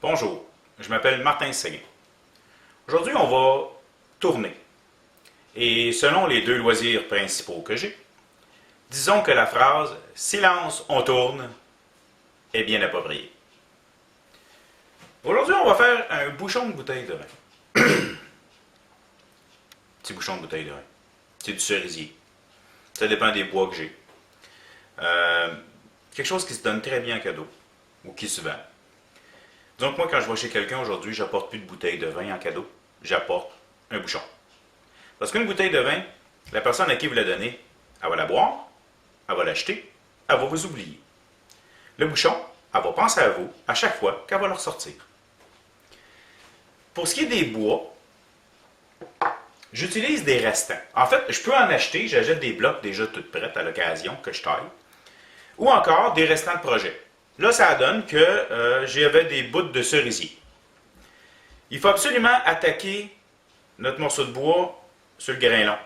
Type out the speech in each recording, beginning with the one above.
Bonjour, je m'appelle Martin Séguin. Aujourd'hui, on va tourner. Et selon les deux loisirs principaux que j'ai, disons que la phrase « Silence, on tourne » est bien appropriée. Aujourd'hui, on va faire un bouchon de bouteille de vin. Petit bouchon de bouteille de vin. C'est du cerisier. Ça dépend des bois que j'ai. Quelque chose qui se donne très bien en cadeau ou qui se vend. Donc moi, quand je vais chez quelqu'un aujourd'hui, j'apporte plus de bouteille de vin en cadeau. J'apporte un bouchon. Parce qu'une bouteille de vin, la personne à qui vous la donnez, elle va la boire, elle va l'acheter, elle va vous oublier. Le bouchon, elle va penser à vous à chaque fois qu'elle va le ressortir. Pour ce qui est des bois, j'utilise des restants. En fait, je peux en acheter, j'achète des blocs déjà toutes prêtes à l'occasion que je taille. Ou encore des restants de projet. Là, ça donne que j'avais des bouts de cerisier. Il faut absolument attaquer notre morceau de bois sur le grain long.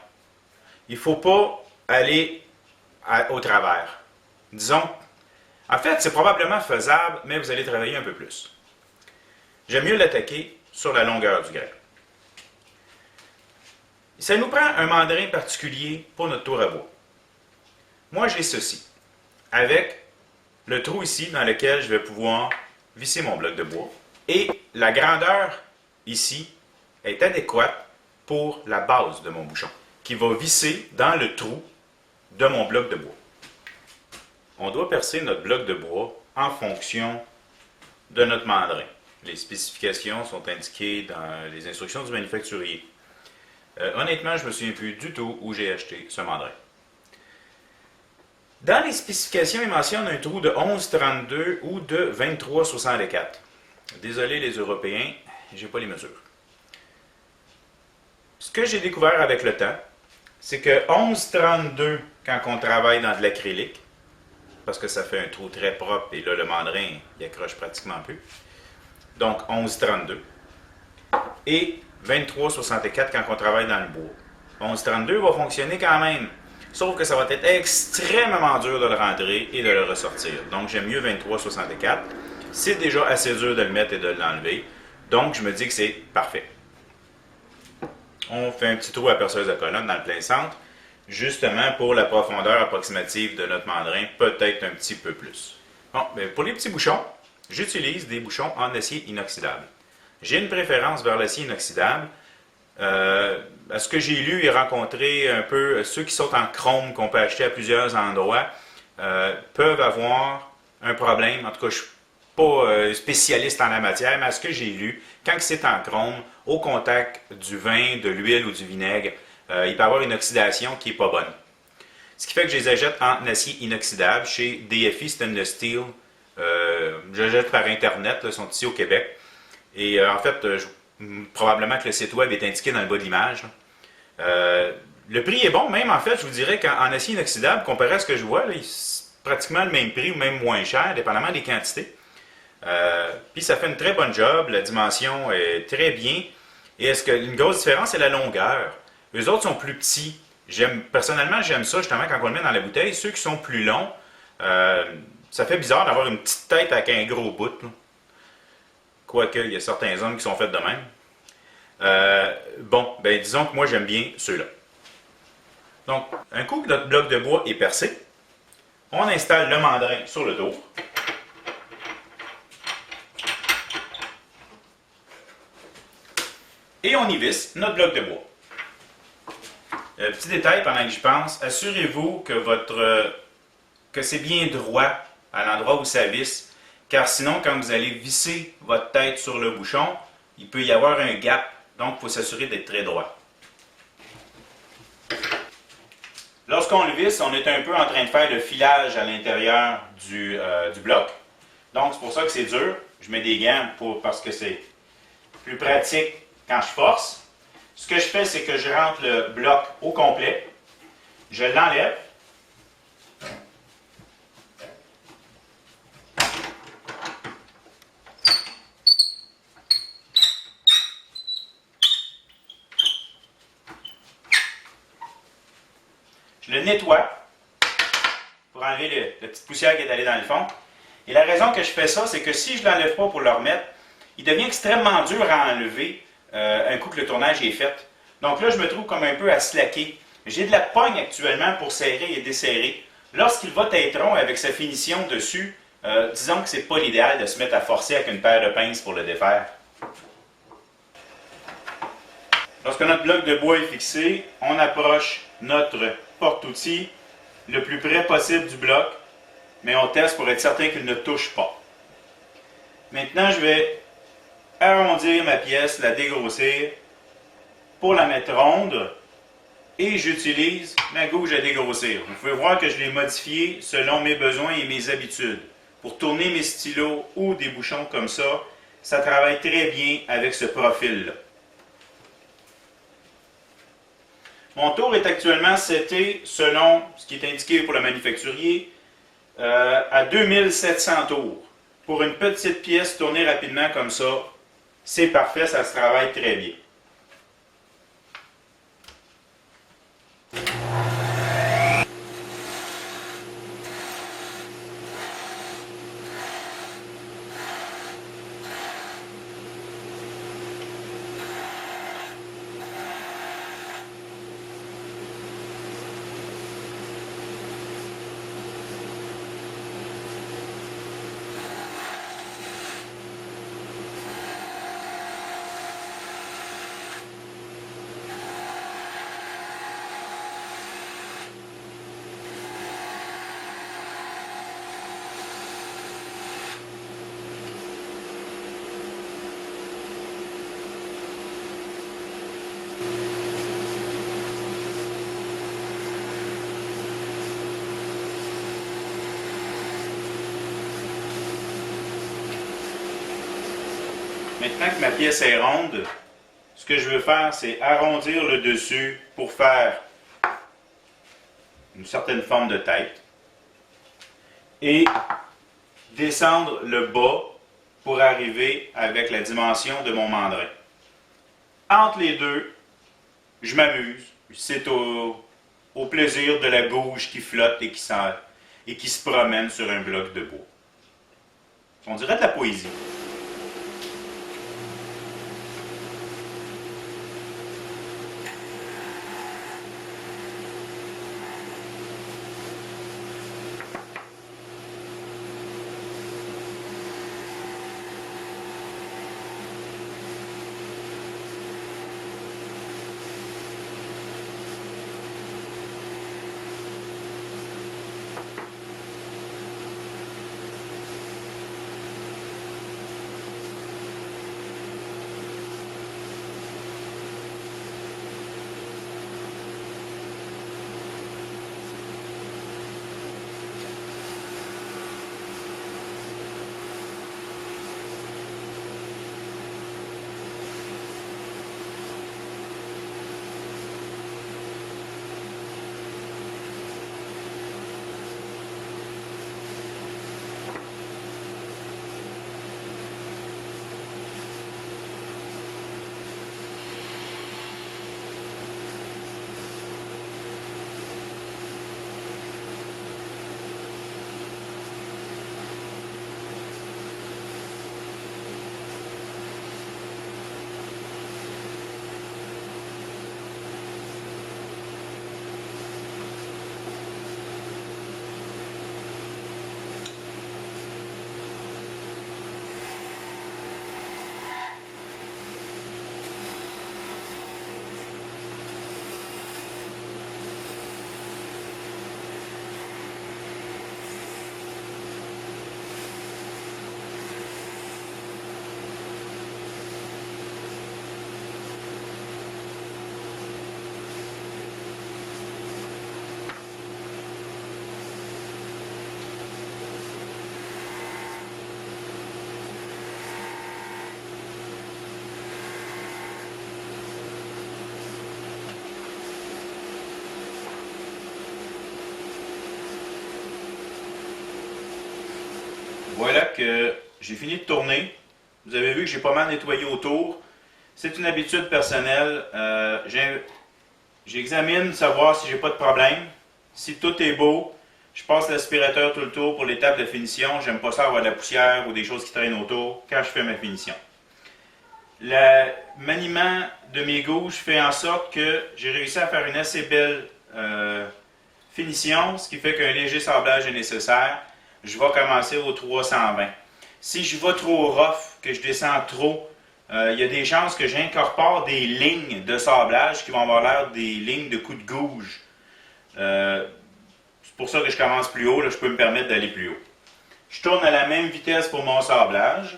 Il ne faut pas aller au travers. Disons, en fait, c'est probablement faisable, mais vous allez travailler un peu plus. J'aime mieux l'attaquer sur la longueur du grain. Ça nous prend un mandrin particulier pour notre tour à bois. Moi, j'ai ceci, avec le trou ici dans lequel je vais pouvoir visser mon bloc de bois. Et la grandeur ici est adéquate pour la base de mon bouchon, qui va visser dans le trou de mon bloc de bois. On doit percer notre bloc de bois en fonction de notre mandrin. Les spécifications sont indiquées dans les instructions du manufacturier. Honnêtement, je ne me souviens plus du tout où j'ai acheté ce mandrin. Dans les spécifications, il mentionne un trou de 11,32 ou de 23,64. Désolé les Européens, je n'ai pas les mesures. Ce que j'ai découvert avec le temps, c'est que 11,32 quand on travaille dans de l'acrylique, parce que ça fait un trou très propre et là le mandrin il accroche pratiquement plus. Donc 11,32 et 23,64 quand on travaille dans le bois. 11,32 va fonctionner quand même. Sauf que ça va être extrêmement dur de le rentrer et de le ressortir. Donc, j'aime mieux 23,64. C'est déjà assez dur de le mettre et de l'enlever. Donc, je me dis que c'est parfait. On fait un petit trou à perceuse à colonne dans le plein centre, justement pour la profondeur approximative de notre mandrin, peut-être un petit peu plus. Bon, bien, pour les petits bouchons, j'utilise des bouchons en acier inoxydable. J'ai une préférence vers l'acier inoxydable. À ce que j'ai lu et rencontré un peu, ceux qui sont en chrome qu'on peut acheter à plusieurs endroits peuvent avoir un problème. En tout cas, je ne suis pas spécialiste en la matière, mais à ce que j'ai lu, quand c'est en chrome, au contact du vin, de l'huile ou du vinaigre, il peut y avoir une oxydation qui n'est pas bonne. Ce qui fait que je les achète en acier inoxydable chez DFI Stainless Steel. Je les achète par Internet, là, ils sont ici au Québec. Et en fait, probablement que le site web est indiqué dans le bas de l'image. Le prix est bon, même en fait, je vous dirais qu'en acier inoxydable, comparé à ce que je vois, c'est pratiquement le même prix ou même moins cher, dépendamment des quantités. Puis ça fait une très bonne job, la dimension est très bien. Et une grosse différence, c'est la longueur. Les autres sont plus petits. Personnellement, j'aime ça justement quand on le met dans la bouteille. Ceux qui sont plus longs, ça fait bizarre d'avoir une petite tête avec un gros bout. Là. Quoique, il y a certains hommes qui sont faits de même. Bon, ben disons que moi j'aime bien ceux-là. Donc, un coup que notre bloc de bois est percé, on installe le mandrin sur le dos. Et on y visse notre bloc de bois. Petit détail pendant que j'y pense, assurez-vous que c'est bien droit à l'endroit où ça visse, car sinon, quand vous allez visser votre tête sur le bouchon, il peut y avoir un gap. Donc, il faut s'assurer d'être très droit. Lorsqu'on le visse, on est un peu en train de faire le filage à l'intérieur du bloc. Donc, c'est pour ça que c'est dur. Je mets des gants parce que c'est plus pratique quand je force. Ce que je fais, c'est que je rentre le bloc au complet. Je l'enlève. Je le nettoie pour enlever la petite poussière qui est allée dans le fond. Et la raison que je fais ça, c'est que si je ne l'enlève pas pour le remettre, il devient extrêmement dur à enlever un coup que le tournage est fait. Donc là, je me trouve comme un peu à slacker. J'ai de la pogne actuellement pour serrer et desserrer. Lorsqu'il va être rond avec sa finition dessus, disons que c'est pas l'idéal de se mettre à forcer avec une paire de pinces pour le défaire. Lorsque notre bloc de bois est fixé, on approche notre porte-outil le plus près possible du bloc, mais on teste pour être certain qu'il ne touche pas. Maintenant, je vais arrondir ma pièce, la dégrossir pour la mettre ronde et j'utilise ma gouge à dégrossir. Vous pouvez voir que je l'ai modifié selon mes besoins et mes habitudes. Pour tourner mes stylos ou des bouchons comme ça travaille très bien avec ce profil-là. Mon tour est actuellement seté selon ce qui est indiqué pour le manufacturier à 2700 tours. Pour une petite pièce tournée rapidement comme ça, c'est parfait, ça se travaille très bien. Maintenant que ma pièce est ronde, ce que je veux faire, c'est arrondir le dessus pour faire une certaine forme de tête et descendre le bas pour arriver avec la dimension de mon mandrin. Entre les deux, je m'amuse. C'est au plaisir de la gouge qui flotte et qui se promène sur un bloc de bois. On dirait de la poésie. Voilà que j'ai fini de tourner. Vous avez vu que j'ai pas mal nettoyé autour. C'est une habitude personnelle. J'examine savoir si j'ai pas de problème. Si tout est beau, je passe l'aspirateur tout le tour pour l'étape de finition. J'aime pas ça avoir de la poussière ou des choses qui traînent autour quand je fais ma finition. le maniement de mes gouges fait en sorte que j'ai réussi à faire une assez belle finition, ce qui fait qu'un léger sablage est nécessaire. Je vais commencer au 320. Si je vais trop rough, que je descends trop, il y a des chances que j'incorpore des lignes de sablage qui vont avoir l'air des lignes de coups de gouge. C'est pour ça que je commence plus haut, là, je peux me permettre d'aller plus haut. Je tourne à la même vitesse pour mon sablage.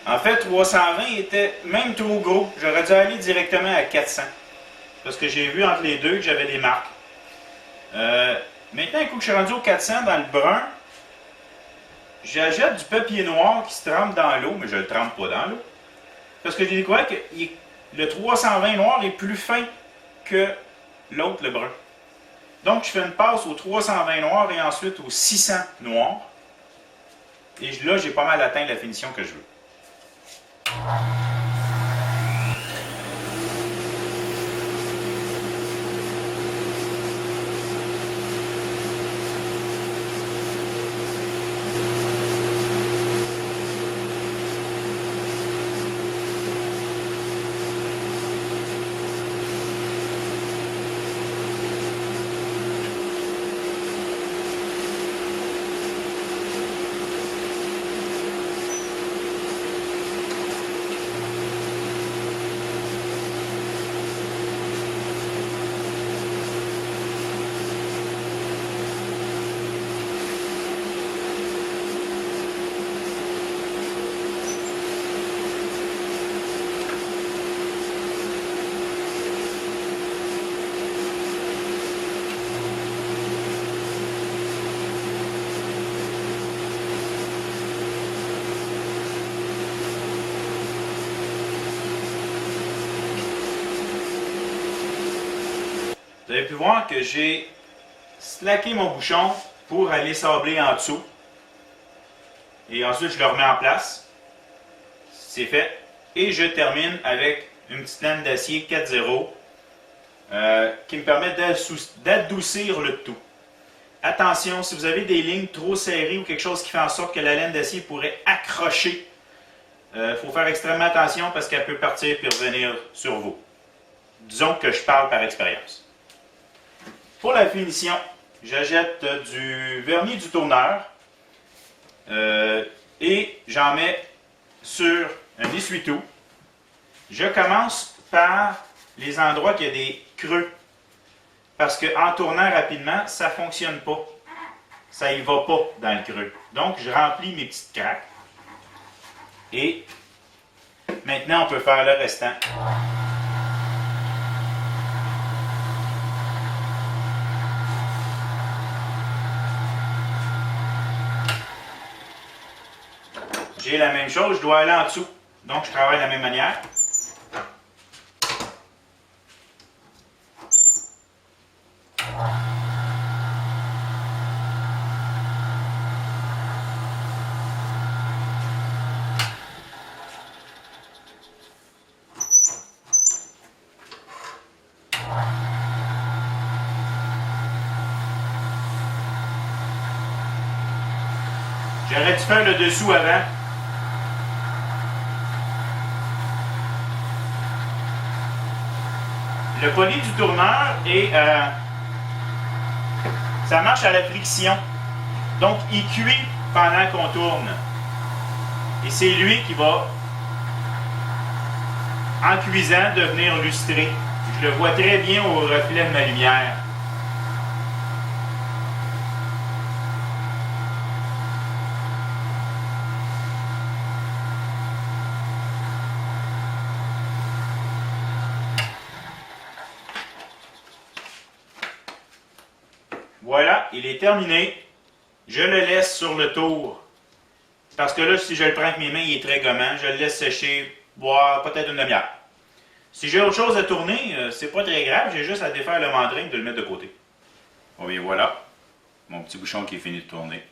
En fait, 320 était même trop gros. J'aurais dû aller directement à 400. Parce que j'ai vu entre les deux que j'avais des marques. Maintenant, un coup que je suis rendu au 400 dans le brun, j'ajoute du papier noir qui se trempe dans l'eau, mais je ne le trempe pas dans l'eau. Parce que j'ai découvert que le 320 noir est plus fin que l'autre, le brun. Donc, je fais une passe au 320 noir et ensuite au 600 noir. Et là, j'ai pas mal atteint la finition que je veux. Vous avez pu voir que j'ai slacké mon bouchon pour aller sabler en dessous. Et ensuite, je le remets en place. C'est fait. Et je termine avec une petite lame d'acier 4.0 qui me permet d'adoucir le tout. Attention, si vous avez des lignes trop serrées ou quelque chose qui fait en sorte que la laine d'acier pourrait accrocher, il faut faire extrêmement attention parce qu'elle peut partir et revenir sur vous. Disons que je parle par expérience. Pour la finition, j'achète du vernis du tourneur et j'en mets sur un essuie-tout. Je commence par les endroits qui ont des creux parce qu'en tournant rapidement, ça ne fonctionne pas. Ça y va pas dans le creux. Donc, je remplis mes petites craques et maintenant, on peut faire le restant. J'ai la même chose, je dois aller en dessous. Donc, je travaille de la même manière. J'aurais dû faire le dessous avant. Le poli du tourneur et ça marche à la friction. Donc, il cuit pendant qu'on tourne. Et c'est lui qui va, en cuisant, devenir lustré. Je le vois très bien au reflet de ma lumière. Voilà, il est terminé. Je le laisse sur le tour Parce que là, si je le prends avec mes mains, il est très gommant. Je le laisse sécher, voire peut-être une demi-heure. Si j'ai autre chose à tourner, c'est pas très grave. J'ai juste à défaire le mandrin et de le mettre de côté. Bon, bien voilà. Mon petit bouchon qui est fini de tourner.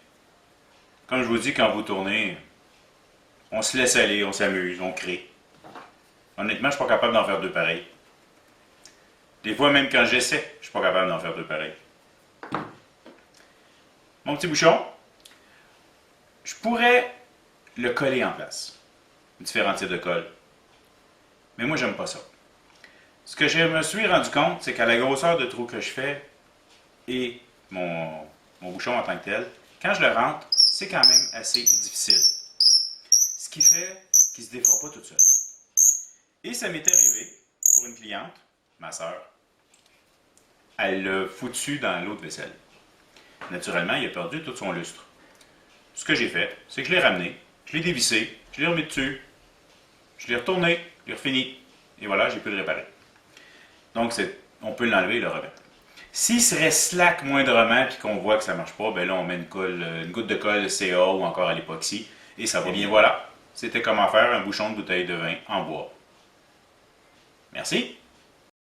Comme je vous dis, quand vous tournez, on se laisse aller, on s'amuse, on crée. Honnêtement, je suis pas capable d'en faire deux pareils. Des fois, même quand j'essaie, je suis pas capable d'en faire deux pareils. Mon petit bouchon, je pourrais le coller en place. Différents types de colle. Mais moi, j'aime pas ça. Ce que je me suis rendu compte, c'est qu'à la grosseur de trou que je fais et mon bouchon en tant que tel, quand je le rentre, c'est quand même assez difficile. Ce qui fait qu'il ne se défera pas tout seul. Et ça m'est arrivé pour une cliente, ma soeur, elle l'a foutu dans l'eau de vaisselle. Naturellement, il a perdu tout son lustre. Ce que j'ai fait, c'est que je l'ai ramené, je l'ai dévissé, je l'ai remis dessus, je l'ai retourné, je l'ai refini, et voilà, j'ai pu le réparer. Donc, on peut l'enlever et le remettre. S'il serait slack moindrement et qu'on voit que ça ne marche pas, ben là, on met une goutte de colle CA ou encore à l'époxy et ça va. Et bien voilà, c'était comment faire un bouchon de bouteille de vin en bois. Merci.